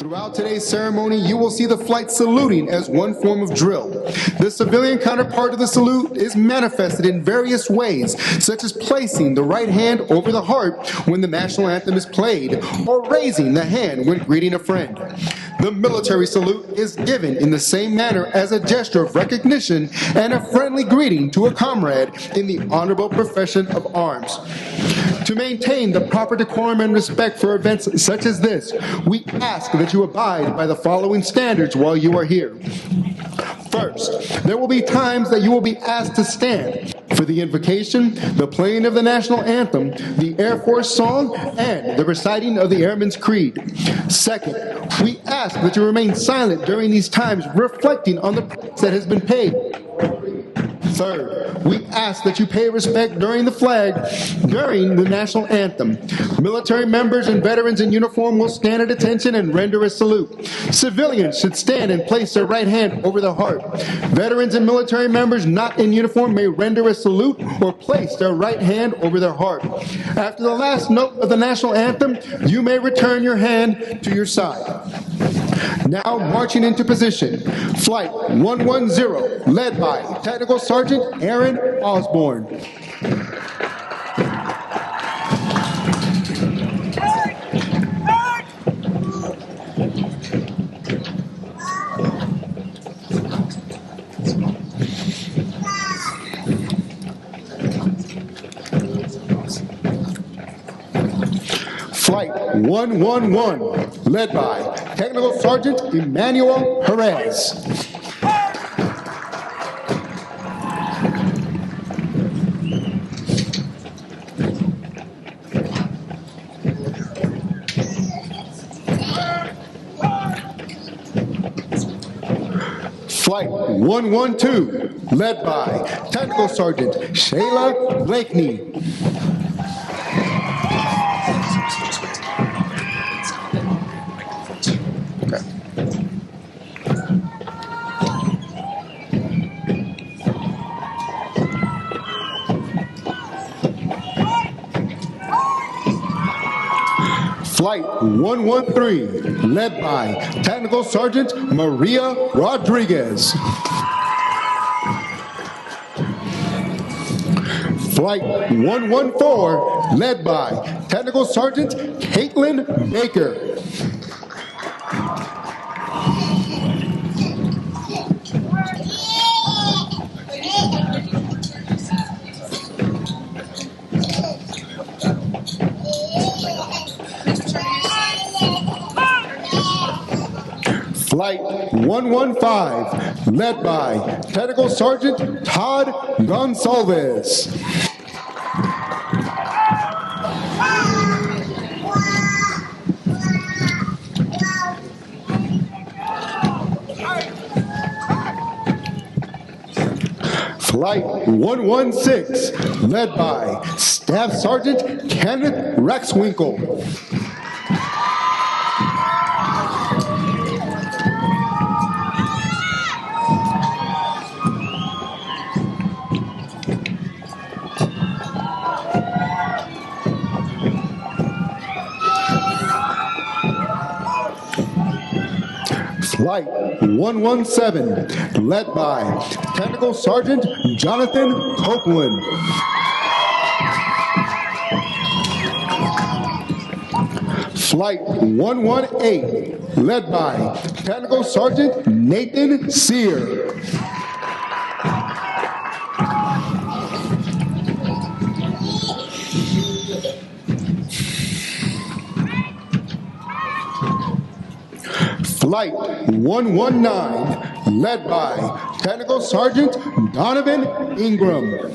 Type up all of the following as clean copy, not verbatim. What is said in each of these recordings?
Throughout today's ceremony, you will see the flight saluting as one form of drill. The civilian counterpart of the salute is manifested in various ways, such as placing the right hand over the heart when the national anthem is played, or raising the hand when greeting a friend. The military salute is given in the same manner as a gesture of recognition and a friendly greeting to a comrade in the honorable profession of arms. To maintain the proper decorum and respect for events such as this, we ask that you abide by the following standards while you are here. First, there will be times that you will be asked to stand for the invocation, the playing of the national anthem, the Air Force song, and the reciting of the Airman's Creed. Second, we ask that you remain silent during these times, reflecting on the price that has been paid. Third, we ask that you pay respect during the flag, during the national anthem. Military members and veterans in uniform will stand at attention and render a salute. Civilians should stand and place their right hand over the heart. Veterans and military members not in uniform may render a salute or place their right hand over their heart. After the last note of the national anthem, you may return your hand to your side. Now marching into position, Flight 110, led by Technical Sergeant Aaron Osborne. Flight 111, led by Technical Sergeant Emmanuel Perez. Flight 112, led by Technical Sergeant Shayla Blakeney. Flight 113, led by Technical Sergeant Maria Rodriguez. Flight 114, led by Technical Sergeant Caitlin Baker. Flight 115, led by Technical Sergeant Todd Gonsalves. Flight 116, led by Staff Sergeant Kenneth Rexwinkle. Flight 117, led by Technical Sergeant Jonathan Copeland. Flight 118, led by Technical Sergeant Nathan Sear. Flight 119, led by Technical Sergeant Donovan Ingram.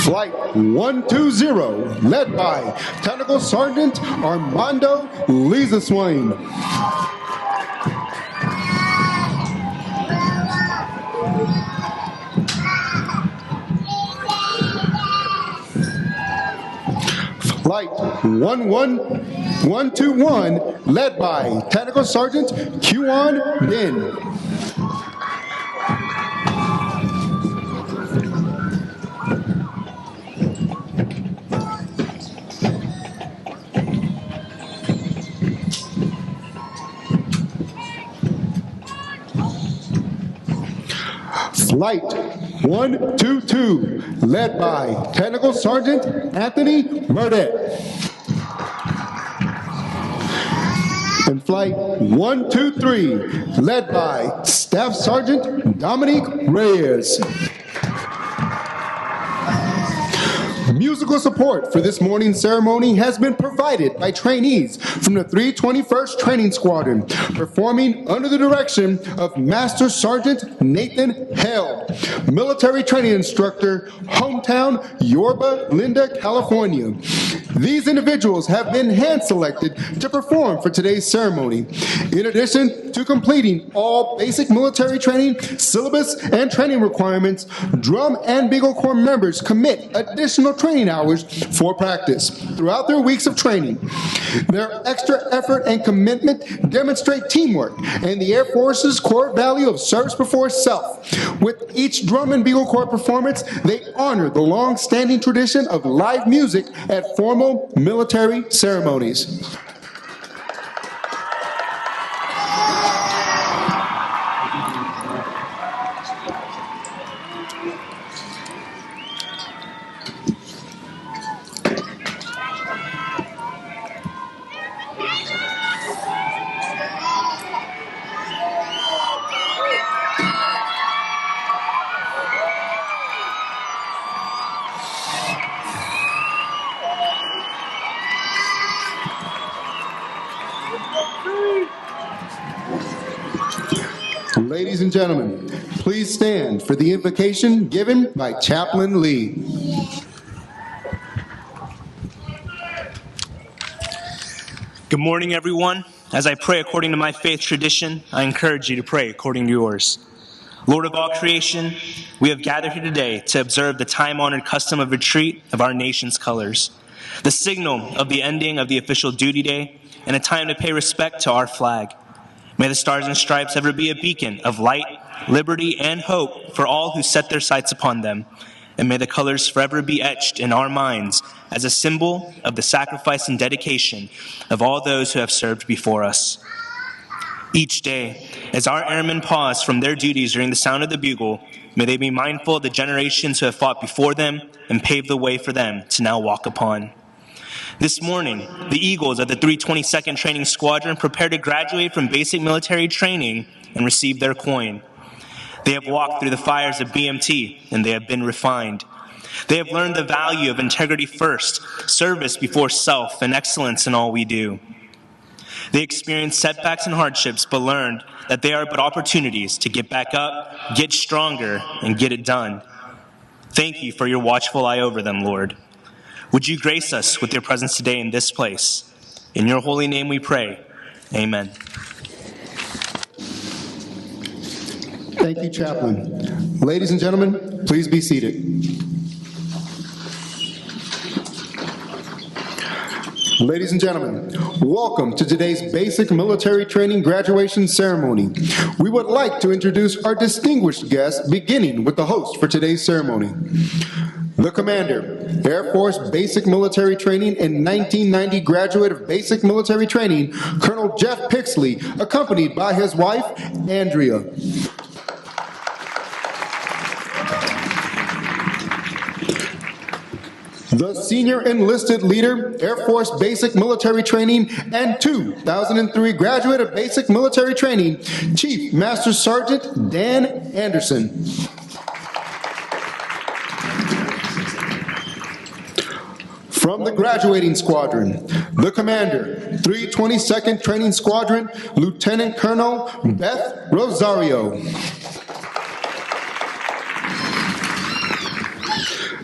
Flight 120, led by Technical Sergeant Armando Lizaswain. Flight 119, 121, led by Technical Sergeant Kyuan Bin. Flight 122, led by Technical Sergeant Anthony Burdett. And Flight 123, led by Staff Sergeant Dominique Reyes. Musical support for this morning's ceremony has been provided by trainees from the 321st Training Squadron, performing under the direction of Master Sergeant Nathan Hale, military training instructor, hometown Yorba Linda, California. These individuals have been hand-selected to perform for today's ceremony. In addition to completing all basic military training, syllabus, and training requirements, Drum and Bugle Corps members commit additional training hours for practice throughout their weeks of training. Their extra effort and commitment demonstrate teamwork and the Air Force's core value of service before self. With each Drum and Bugle Corps performance, they honor the long-standing tradition of live music at formal military ceremonies. Ladies and gentlemen, please stand for the invocation given by Chaplain Lee. Good morning, everyone. As I pray according to my faith tradition, I encourage you to pray according to yours. Lord of all creation, we have gathered here today to observe the time-honored custom of retreat of our nation's colors, the signal of the ending of the official duty day, and a time to pay respect to our flag. May the Stars and Stripes ever be a beacon of light, liberty, and hope for all who set their sights upon them. And may the colors forever be etched in our minds as a symbol of the sacrifice and dedication of all those who have served before us. Each day, as our airmen pause from their duties during the sound of the bugle, may they be mindful of the generations who have fought before them and paved the way for them to now walk upon. This morning, the Eagles of the 322nd Training Squadron prepare to graduate from basic military training and receive their coin. They have walked through the fires of BMT, and they have been refined. They have learned the value of integrity first, service before self, and excellence in all we do. They experienced setbacks and hardships, but learned that they are but opportunities to get back up, get stronger, and get it done. Thank you for your watchful eye over them, Lord. Would you grace us with your presence today in this place? In your holy name we pray. Amen. Thank you, Chaplain. Ladies and gentlemen, please be seated. Ladies and gentlemen, welcome to today's basic military training graduation ceremony. We would like to introduce our distinguished guests, beginning with the host for today's ceremony. The Commander, Air Force Basic Military Training and 1990 graduate of Basic Military Training, Colonel Jeff Pixley, accompanied by his wife, Andrea. The Senior Enlisted Leader, Air Force Basic Military Training and 2003 graduate of Basic Military Training, Chief Master Sergeant Dan Anderson. From the graduating squadron, the Commander, 322nd Training Squadron, Lieutenant Colonel Beth Rosario.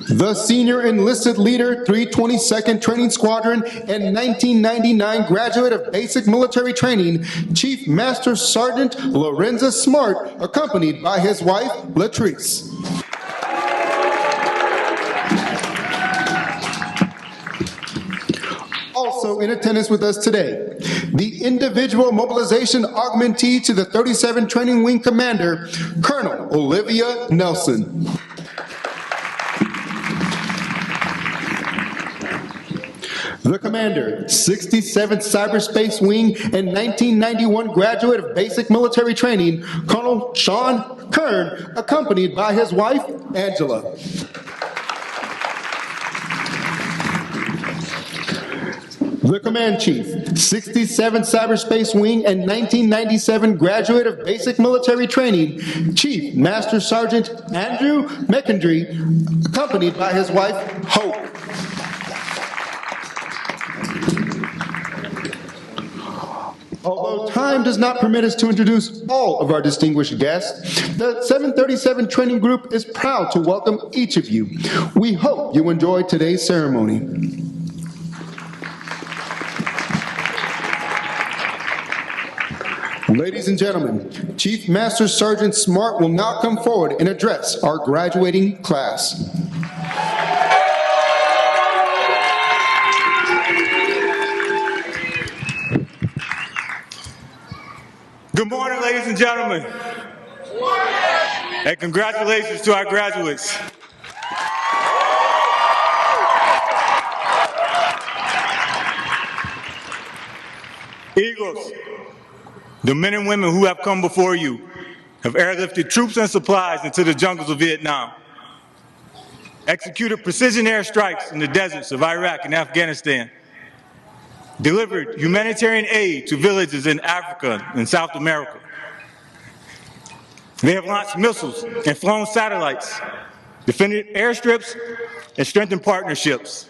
The Senior Enlisted Leader, 322nd Training Squadron, and 1999 graduate of Basic Military Training, Chief Master Sergeant Lorenza Smart, accompanied by his wife, Latrice. Also in attendance with us today, the individual mobilization augmentee to the 37 Training Wing Commander, Colonel Olivia Nelson. The Commander, 67th Cyberspace Wing and 1991 graduate of Basic Military Training, Colonel Sean Kern, accompanied by his wife, Angela. The Command Chief, 67th Cyberspace Wing and 1997 graduate of Basic Military Training, Chief Master Sergeant Andrew McKendry, accompanied by his wife, Hope. Although time does not permit us to introduce all of our distinguished guests, the 737 Training Group is proud to welcome each of you. We hope you enjoy today's ceremony. Ladies and gentlemen, Chief Master Sergeant Smart will now come forward and address our graduating class. Good morning, ladies and gentlemen. And congratulations to our graduates. Eagles, the men and women who have come before you have airlifted troops and supplies into the jungles of Vietnam, executed precision airstrikes in the deserts of Iraq and Afghanistan, delivered humanitarian aid to villages in Africa and South America. They have launched missiles and flown satellites, defended airstrips, and strengthened partnerships.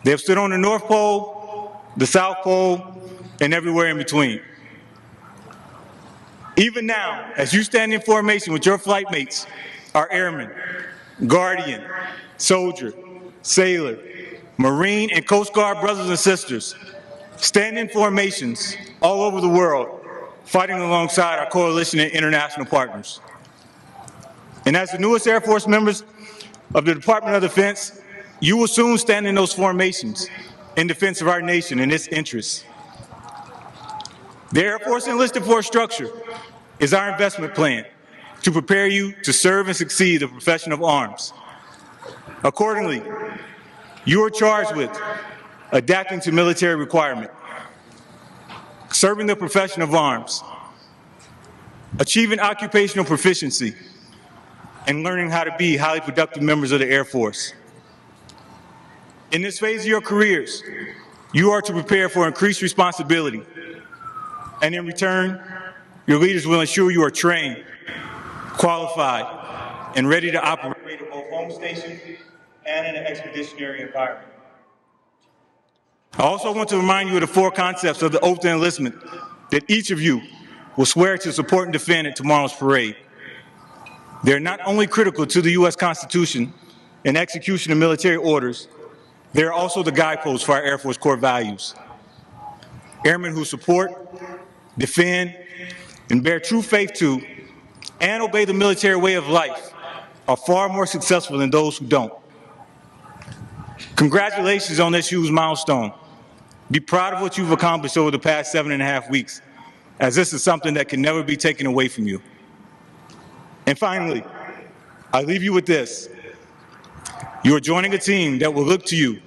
They have stood on the North Pole, the South Pole, and everywhere in between. Even now, as you stand in formation with your flight mates, our airmen, guardian, soldier, sailor, Marine, and Coast Guard brothers and sisters, stand in formations all over the world, fighting alongside our coalition and international partners. And as the newest Air Force members of the Department of Defense, you will soon stand in those formations in defense of our nation and its interests. The Air Force Enlisted Force Structure is our investment plan to prepare you to serve and succeed the profession of arms. Accordingly, you are charged with adapting to military requirement, serving the profession of arms, achieving occupational proficiency, and learning how to be highly productive members of the Air Force. In this phase of your careers, you are to prepare for increased responsibility, and in return, your leaders will ensure you are trained, qualified, and ready to operate at both home station and in an expeditionary environment. I also want to remind you of the 4 concepts of the Oath of Enlistment that each of you will swear to support and defend at tomorrow's parade. They're not only critical to the U.S. Constitution and execution of military orders, they're also the guideposts for our Air Force core values. Airmen who support, defend, and bear true faith to and obey the military way of life are far more successful than those who don't. Congratulations on this huge milestone. Be proud of what you've accomplished over the past 7.5 weeks, as this is something that can never be taken away from you. And finally, I leave you with this. You are joining a team that will look to you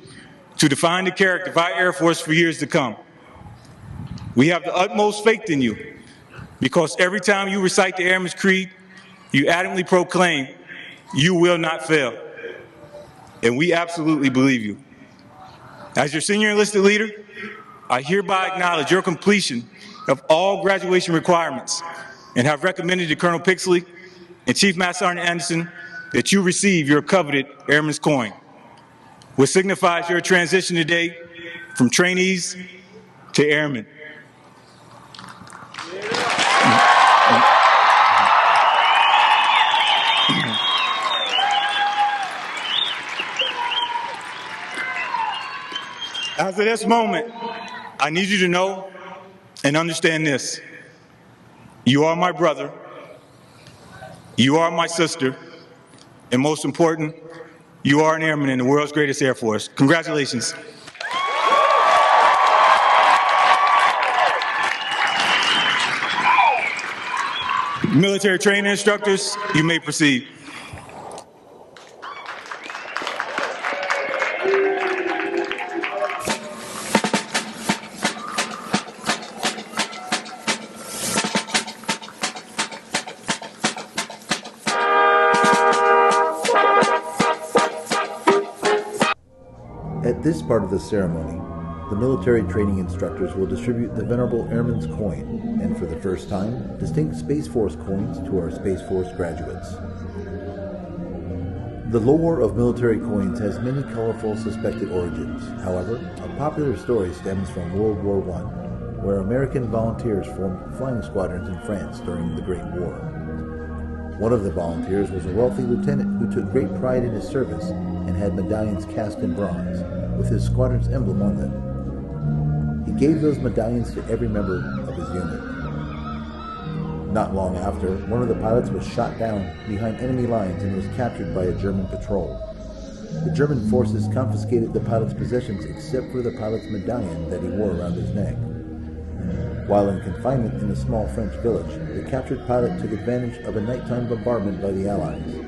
to define the character of our Air Force for years to come. We have the utmost faith in you, because every time you recite the Airman's Creed, you adamantly proclaim, "You will not fail." And we absolutely believe you. As your senior enlisted leader, I hereby acknowledge your completion of all graduation requirements and have recommended to Colonel Pixley and Chief Master Sergeant Anderson that you receive your coveted Airman's coin, which signifies your transition today from trainees to airmen. As of this moment, I need you to know and understand this. You are my brother, you are my sister, and most important, you are an airman in the world's greatest Air Force. Congratulations. Military training instructors, you may proceed. At this part of the ceremony, the military training instructors will distribute the Venerable Airman's coin, and for the first time, distinct Space Force coins to our Space Force graduates. The lore of military coins has many colorful suspected origins. However, a popular story stems from World War I, where American volunteers formed flying squadrons in France during the Great War. One of the volunteers was a wealthy lieutenant who took great pride in his service and had medallions cast in bronze, with his squadron's emblem on them. He gave those medallions to every member of his unit. Not long after, one of the pilots was shot down behind enemy lines and was captured by a German patrol. The German forces confiscated the pilot's possessions except for the pilot's medallion that he wore around his neck. While in confinement in a small French village, the captured pilot took advantage of a nighttime bombardment by the Allies.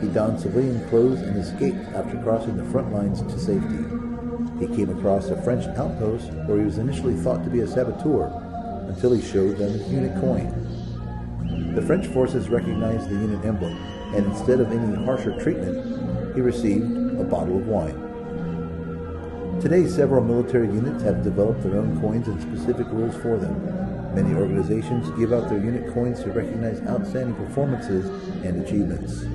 He donned civilian clothes and escaped after crossing the front lines to safety. He came across a French outpost where he was initially thought to be a saboteur until he showed them his unit coin. The French forces recognized the unit emblem, and instead of any harsher treatment, he received a bottle of wine. Today, several military units have developed their own coins and specific rules for them. Many organizations give out their unit coins to recognize outstanding performances and achievements.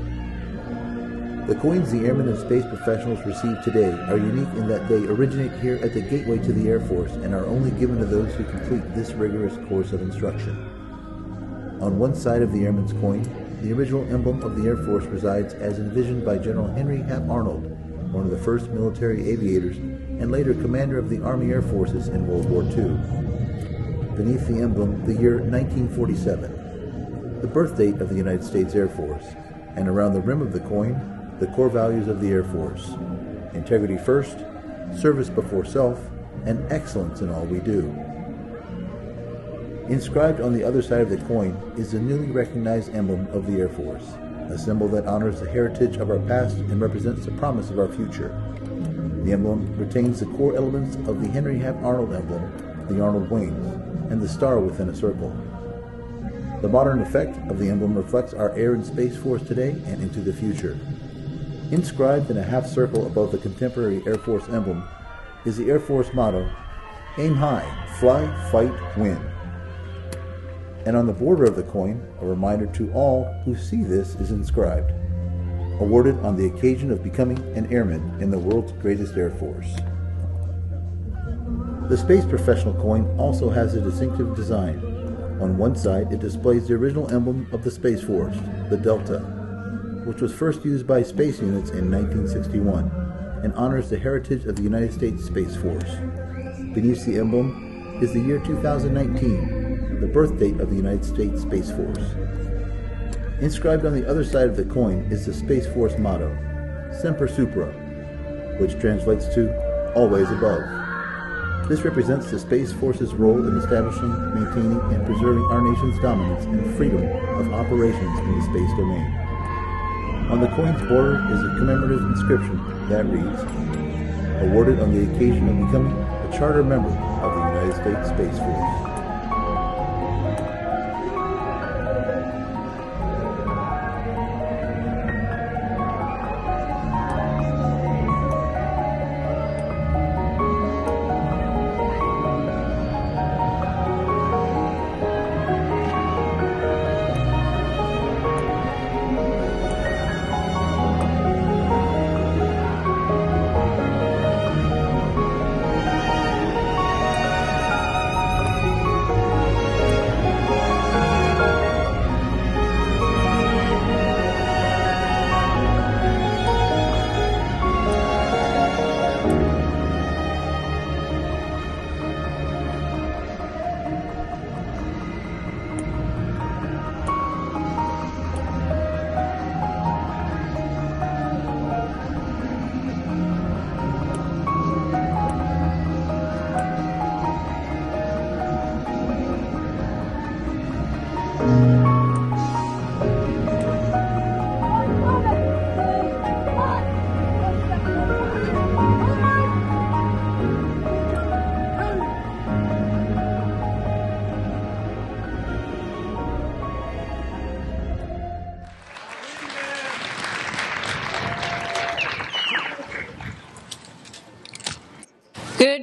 The coins the airmen and space professionals receive today are unique in that they originate here at the gateway to the Air Force and are only given to those who complete this rigorous course of instruction. On one side of the airman's coin, the original emblem of the Air Force resides as envisioned by General Henry Hap Arnold, one of the first military aviators and later commander of the Army Air Forces in World War II. Beneath the emblem, the year 1947, the birth date of the United States Air Force, and around the rim of the coin, the core values of the Air Force: integrity first, service before self, and excellence in all we do. Inscribed on the other side of the coin is the newly recognized emblem of the Air Force, a symbol that honors the heritage of our past and represents the promise of our future. The emblem retains the core elements of the Henry Hap Arnold emblem, the Arnold wings, and the star within a circle. The modern effect of the emblem reflects our Air and Space Force today and into the future. Inscribed in a half circle above the contemporary Air Force emblem is the Air Force motto, "Aim high, fly, fight, win." And on the border of the coin, a reminder to all who see this is inscribed, "Awarded on the occasion of becoming an airman in the world's greatest Air Force." The Space Professional coin also has a distinctive design. On one side, it displays the original emblem of the Space Force, the Delta, which was first used by space units in 1961, and honors the heritage of the United States Space Force. Beneath the emblem is the year 2019, the birth date of the United States Space Force. Inscribed on the other side of the coin is the Space Force motto, Semper Supra, which translates to "always above." This represents the Space Force's role in establishing, maintaining, and preserving our nation's dominance and freedom of operations in the space domain. On the coin's border is a commemorative inscription that reads, "Awarded on the occasion of becoming a charter member of the United States Space Force."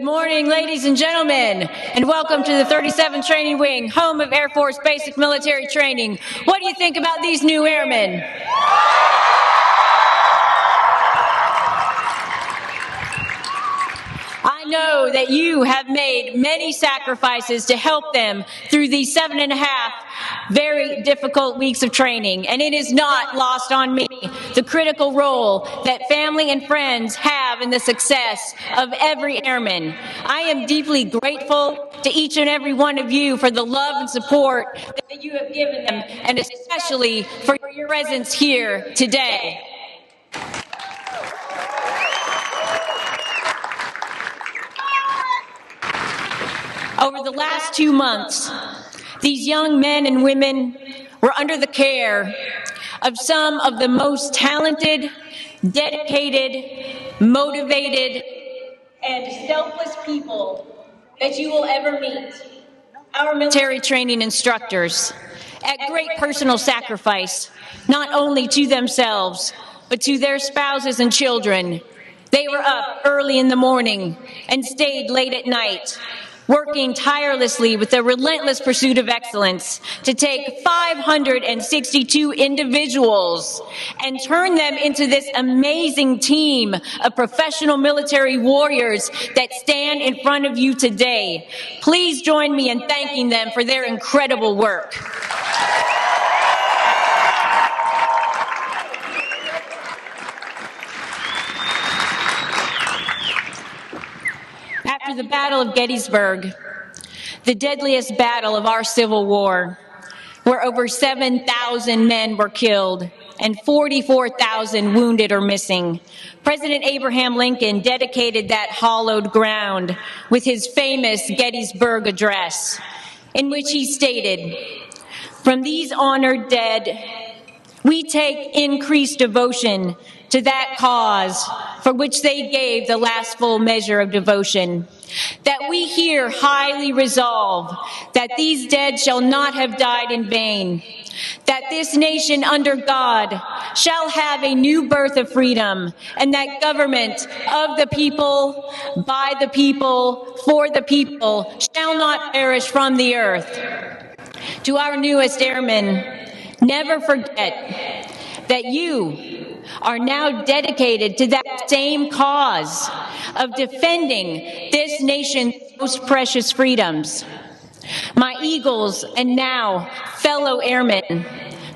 morning, ladies and gentlemen, and welcome to the 37th Training Wing, home of Air Force Basic Military Training. What do you think about these new airmen? I know that you have made many sacrifices to help them through these 7.5 very difficult weeks of training, and it is not lost on me the critical role that family and friends have in the success of every airman. I am deeply grateful to each and every one of you for the love and support that you have given them, and especially for your presence here today. Over the last 2 months, these young men and women were under the care of some of the most talented, dedicated, motivated, and selfless people that you will ever meet. Our military training instructors, at great personal sacrifice, not only to themselves, but to their spouses and children. They were up early in the morning and stayed late at night, working tirelessly with a relentless pursuit of excellence to take 562 individuals and turn them into this amazing team of professional military warriors that stand in front of you today. Please join me in thanking them for their incredible work. After the Battle of Gettysburg, the deadliest battle of our Civil War, where over 7,000 men were killed and 44,000 wounded or missing, President Abraham Lincoln dedicated that hallowed ground with his famous Gettysburg Address, in which he stated, "From these honored dead, we take increased devotion to that cause for which they gave the last full measure of devotion, that we here highly resolve that these dead shall not have died in vain, that this nation under God shall have a new birth of freedom, and that government of the people, by the people, for the people, shall not perish from the earth." To our newest airmen, never forget that you are now dedicated to that same cause of defending this nation's most precious freedoms. My Eagles and now fellow airmen,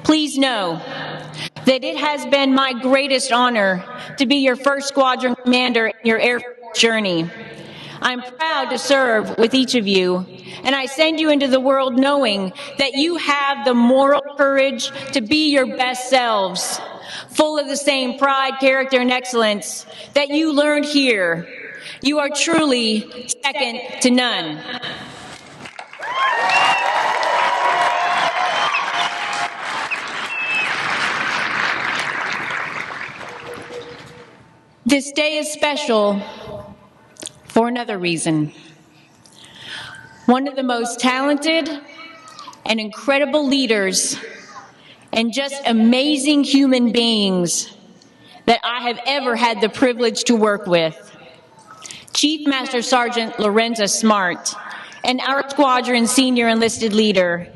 please know that it has been my greatest honor to be your first squadron commander in your Air Force journey. I'm proud to serve with each of you, and I send you into the world knowing that you have the moral courage to be your best selves, full of the same pride, character, and excellence that you learned here. You are truly second to none. This day is special for another reason. One of the most talented and incredible leaders and just amazing human beings that I have ever had the privilege to work with, Chief Master Sergeant Lorenza Smart, and our squadron senior enlisted leader,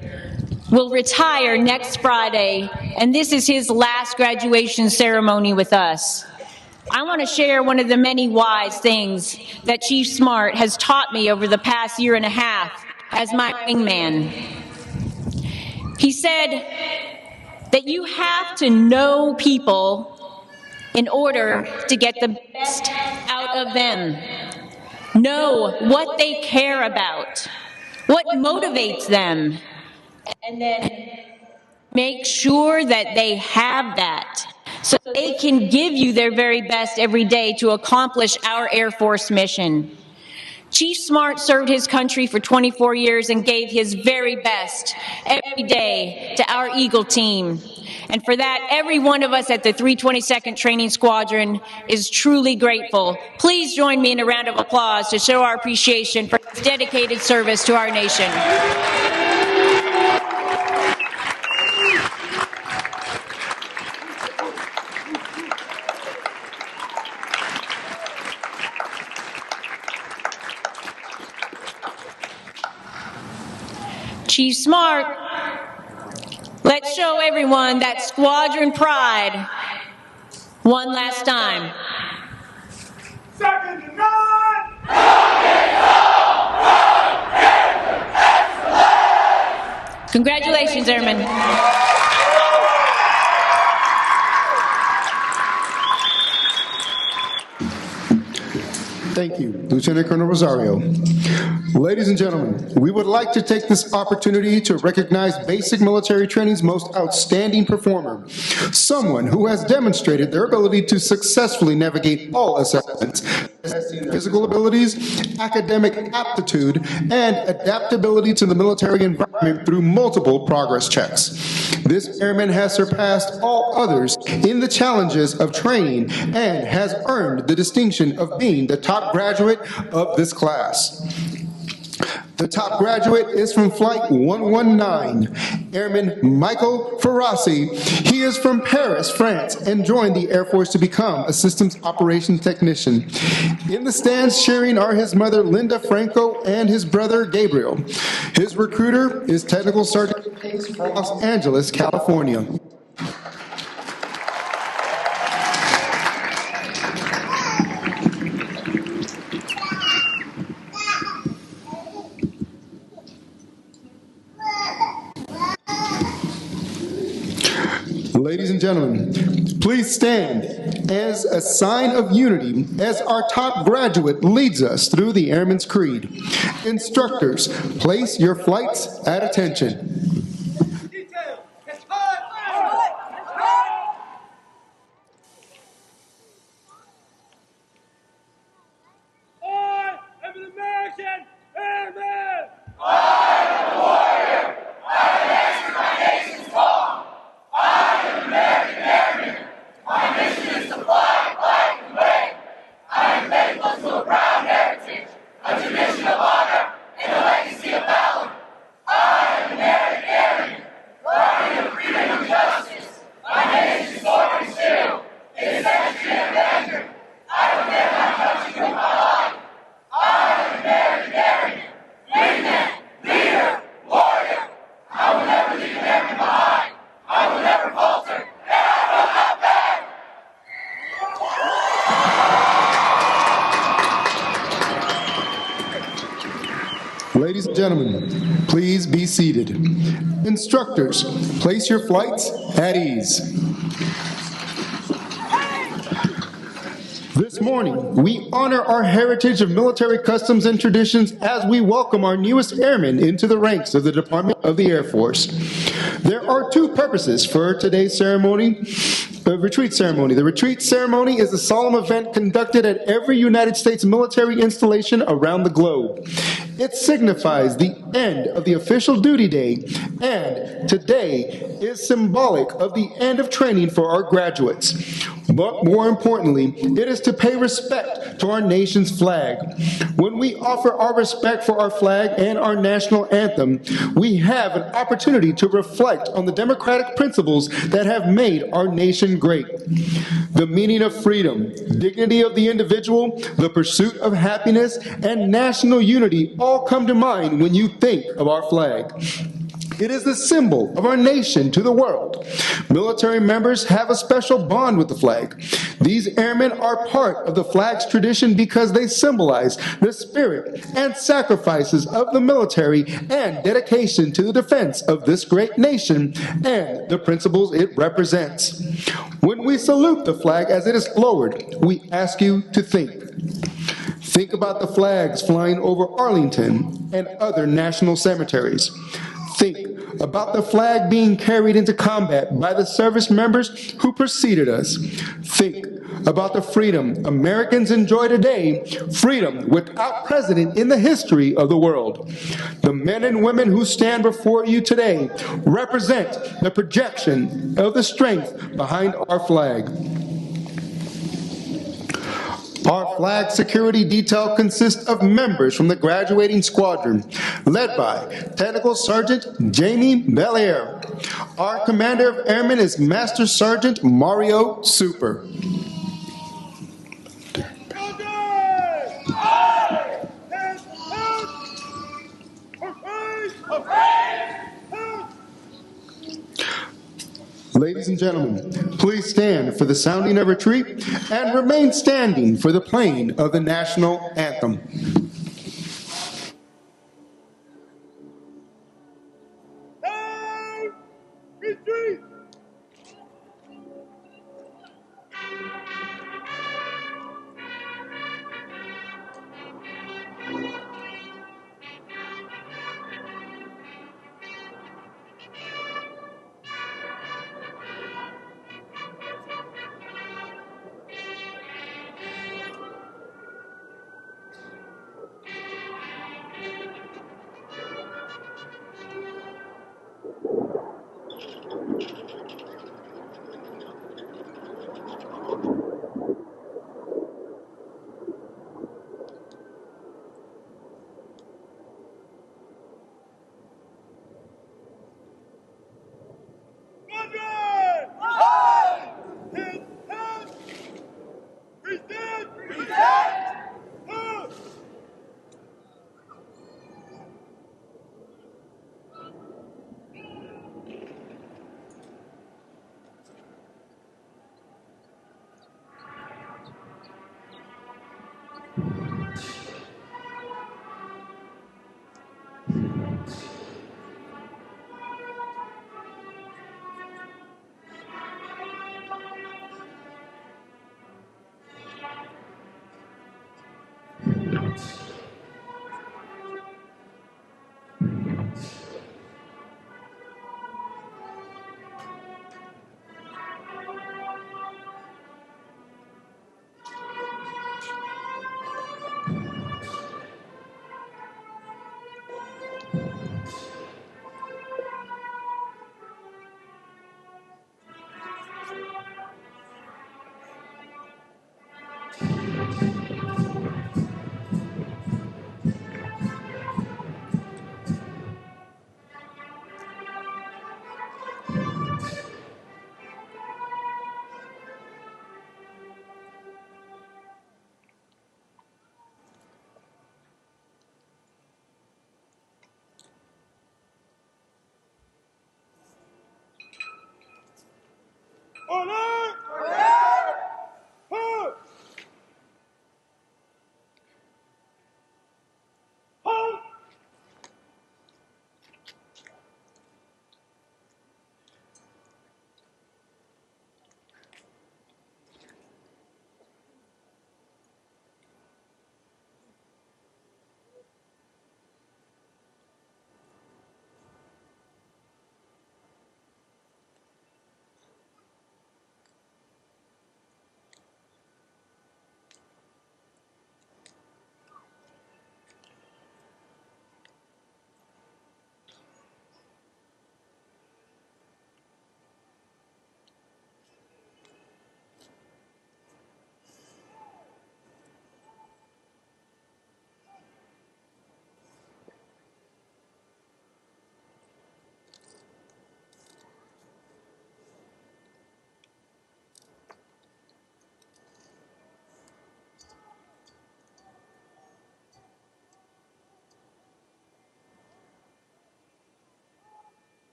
will retire next Friday, and this is his last graduation ceremony with us. I want to share one of the many wise things that Chief Smart has taught me over the past 1.5 years as my wingman. He said that you have to know people in order to get the best out of them. Know what they care about, what motivates them, and then make sure that they have that, so they can give you their very best every day to accomplish our Air Force mission. Chief Smart served his country for 24 years and gave his very best every day to our Eagle team. And for that, every one of us at the 322nd Training Squadron is truly grateful. Please join me in a round of applause to show our appreciation for his dedicated service to our nation. Chief Smart, let's show everyone that squadron pride one last time. Second to none! Congratulations, Airmen. Thank you, Lieutenant Colonel Rosario. Ladies and gentlemen, we would like to take this opportunity to recognize basic military training's most outstanding performer, someone who has demonstrated their ability to successfully navigate all assessments, physical abilities, academic aptitude, and adaptability to the military environment through multiple progress checks. This airman has surpassed all others in the challenges of training and has earned the distinction of being the top graduate of this class. The top graduate is from Flight 119, Airman Michael Ferrasi. He is from Paris, France, and joined the Air Force to become a systems operations technician. In the stands cheering are his mother, Linda Franco, and his brother, Gabriel. His recruiter is Technical Sergeant Case from Los Angeles, California. Ladies and gentlemen, please stand as a sign of unity as our top graduate leads us through the Airman's Creed. Instructors, place your flights at attention. I am an American Airman! Ladies and gentlemen, please be seated. Instructors, place your flights at ease. This morning, we honor our heritage of military customs and traditions as we welcome our newest airmen into the ranks of the Department of the Air Force. There are two purposes for today's ceremony. The retreat ceremony. The retreat ceremony is a solemn event conducted at every United States military installation around the globe. It signifies the end of the official duty day, and today is symbolic of the end of training for our graduates. But more importantly, it is to pay respect to our nation's flag. When we offer our respect for our flag and our national anthem, we have an opportunity to reflect on the democratic principles that have made our nation great. The meaning of freedom, dignity of the individual, the pursuit of happiness, and national unity all come to mind when you think of our flag. It is the symbol of our nation to the world. Military members have a special bond with the flag. These airmen are part of the flag's tradition because they symbolize the spirit and sacrifices of the military and dedication to the defense of this great nation and the principles it represents. When we salute the flag as it is lowered, we ask you to think. Think about the flags flying over Arlington and other national cemeteries. Think about the flag being carried into combat by the service members who preceded us. Think about the freedom Americans enjoy today, freedom without precedent in the history of the world. The men and women who stand before you today represent the projection of the strength behind our flag. Our flag security detail consists of members from the graduating squadron, led by Technical Sergeant Jamie Belair. Our Commander of Airmen is Master Sergeant Mario Super. Hooray! Ladies and gentlemen, please stand for the sounding of retreat and remain standing for the playing of the national anthem. Retreat!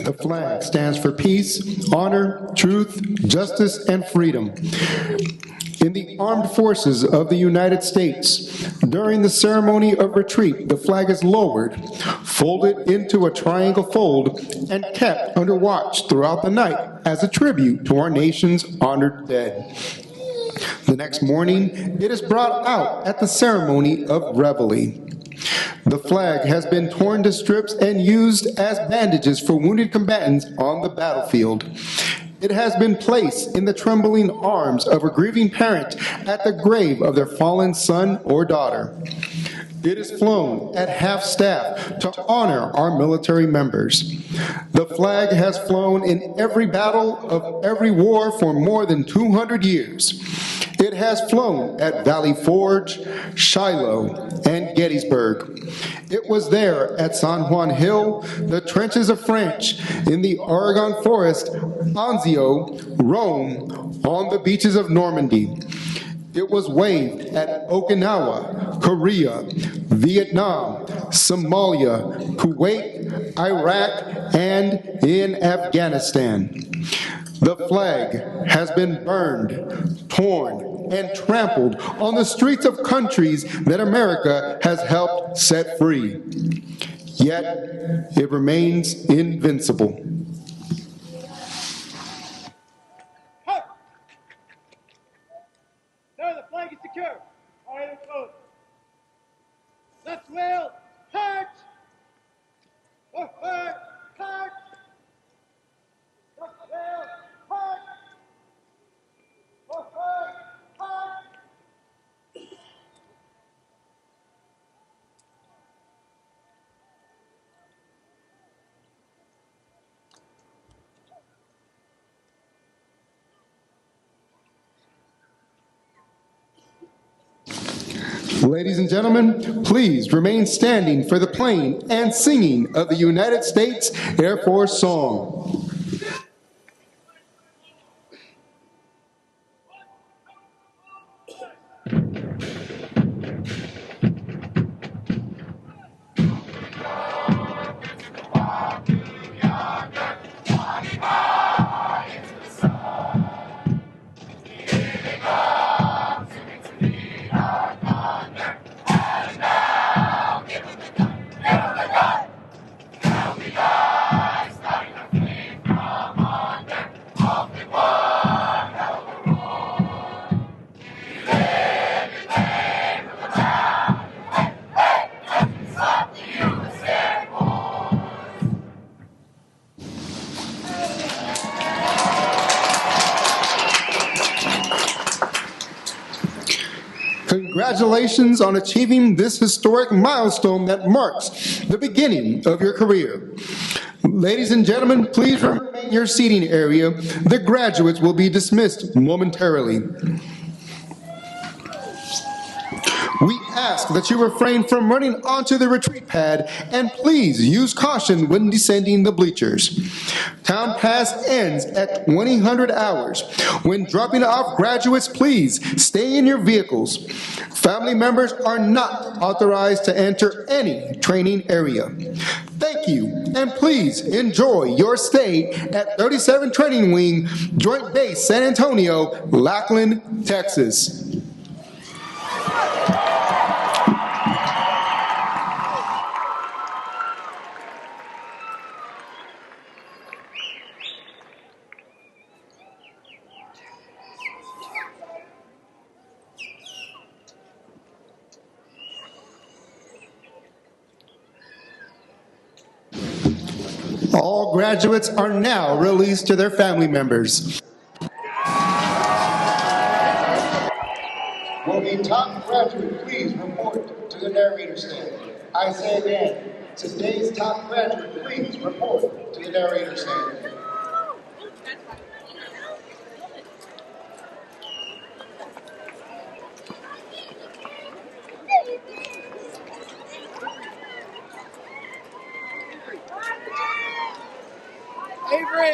The flag stands for peace, honor, truth, justice, and freedom. In the armed forces of the United States, during the ceremony of retreat, the flag is lowered, folded into a triangle fold, and kept under watch throughout the night as a tribute to our nation's honored dead. The next morning, it is brought out at the ceremony of reveille. The flag has been torn to strips and used as bandages for wounded combatants on the battlefield. It has been placed in the trembling arms of a grieving parent at the grave of their fallen son or daughter. It is flown at half-staff to honor our military members. The flag has flown in every battle of every war for more than 200 years. It has flown at Valley Forge, Shiloh, and Gettysburg. It was there at San Juan Hill, the trenches of French, in the Oregon forest, Anzio, Rome, on the beaches of Normandy. It was waved at Okinawa, Korea, Vietnam, Somalia, Kuwait, Iraq, and in Afghanistan. The flag has been burned, torn, and trampled on the streets of countries that America has helped set free. Yet, it remains invincible. Now the flag is secure. All right, let's go. Left wheel, march! Forward, march! Left wheel, march! Forward, march! Ladies and gentlemen, please remain standing for the playing and singing of the United States Air Force song. Congratulations on achieving this historic milestone that marks the beginning of your career. Ladies and gentlemen, please remain in your seating area. The graduates will be dismissed momentarily. We ask that you refrain from running onto the retreat pad and please use caution when descending the bleachers. Town Pass ends at 2000 hours. When dropping off graduates, please stay in your vehicles. Family members are not authorized to enter any training area. Thank you, and please enjoy your stay at 37 Training Wing, Joint Base San Antonio-Lackland, Texas. All graduates are now released to their family members. Will the top graduate please report to the narrator stand? I say again, today's top graduate please report to the narrator stand. Avery!